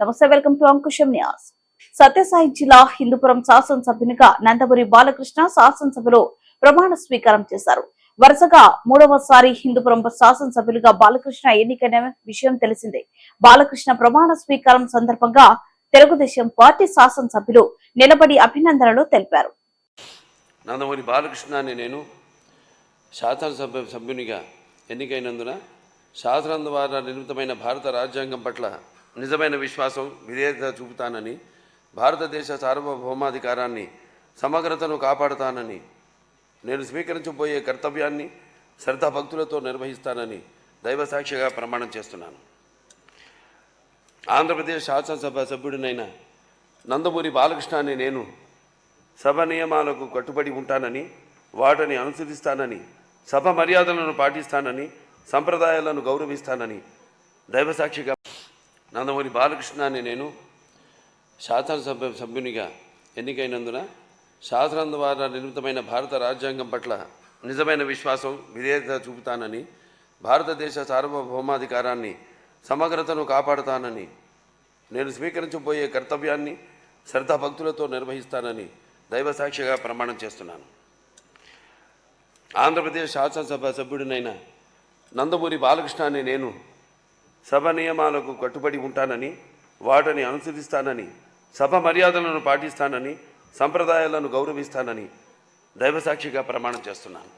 నమస్తే, welcome to Ankusam news. Sathya Sai జిల్లా హిందూపురం శాసనసభ్యునిగా నందమూరి బాలకృష్ణ శాసనసభలో ప్రమాణ స్వీకారం చేశారు. వరుసగా మూడవసారి హిందూపురం శాసనసభ్యులుగా బాలకృష్ణ ఎన్నికైన విషయం తెలిసిందే. బాలకృష్ణ ప్రమాణ స్వీకారం సందర్భంగా తెలుగుదేశం పార్టీ శాసనసభ్యులు నిలబడి అభినందనలు తెలిపారు. నందమూరి బాలకృష్ణ అని నేను శాసనసభ్యునిగా ఎన్నికైనందున శాసనం ద్వారా నిర్మితమైన భారత రాజ్యాంగం పట్ల నిజమైన విశ్వాసం, విధేయత చూపుతానని, భారతదేశ సార్వభౌమాధికారాన్ని, సమగ్రతను కాపాడుతానని, నేను స్వీకరించబోయే కర్తవ్యాన్ని శ్రద్ధాభక్తులతో నిర్వహిస్తానని దైవసాక్షిగా ప్రమాణం చేస్తున్నాను. ఆంధ్రప్రదేశ్ శాసనసభ సభ్యుడినైన నందమూరి బాలకృష్ణ అని నేను సభ నియమాలకు కట్టుబడి ఉంటానని, వాటిని అనుసరిస్తానని, సభ మర్యాదలను పాటిస్తానని, సంప్రదాయాలను గౌరవిస్తానని దైవసాక్షిగా నందమూరి బాలకృష్ణ అని నేను శాసనసభ్యునిగా ఎన్నికైనందున శాసనం ద్వారా నిర్మితమైన భారత రాజ్యాంగం పట్ల నిజమైన విశ్వాసం, విధేయత చూపుతానని, భారతదేశ సార్వభౌమాధికారాన్ని, సమగ్రతను కాపాడుతానని, నేను స్వీకరించబోయే కర్తవ్యాన్ని శ్రద్ధాభక్తులతో నిర్వహిస్తానని దైవసాక్షిగా ప్రమాణం చేస్తున్నాను. ఆంధ్రప్రదేశ్ శాసనసభ సభ్యుడినైన నందమూరి బాలకృష్ణ అని నేను సభ నియమాలకు కట్టుబడి ఉంటానని, వాటిని అనుసరిస్తానని, సభ మర్యాదలను పాటిస్తానని, సంప్రదాయాలను గౌరవిస్తానని దైవసాక్షిగా ప్రమాణం చేస్తున్నాను.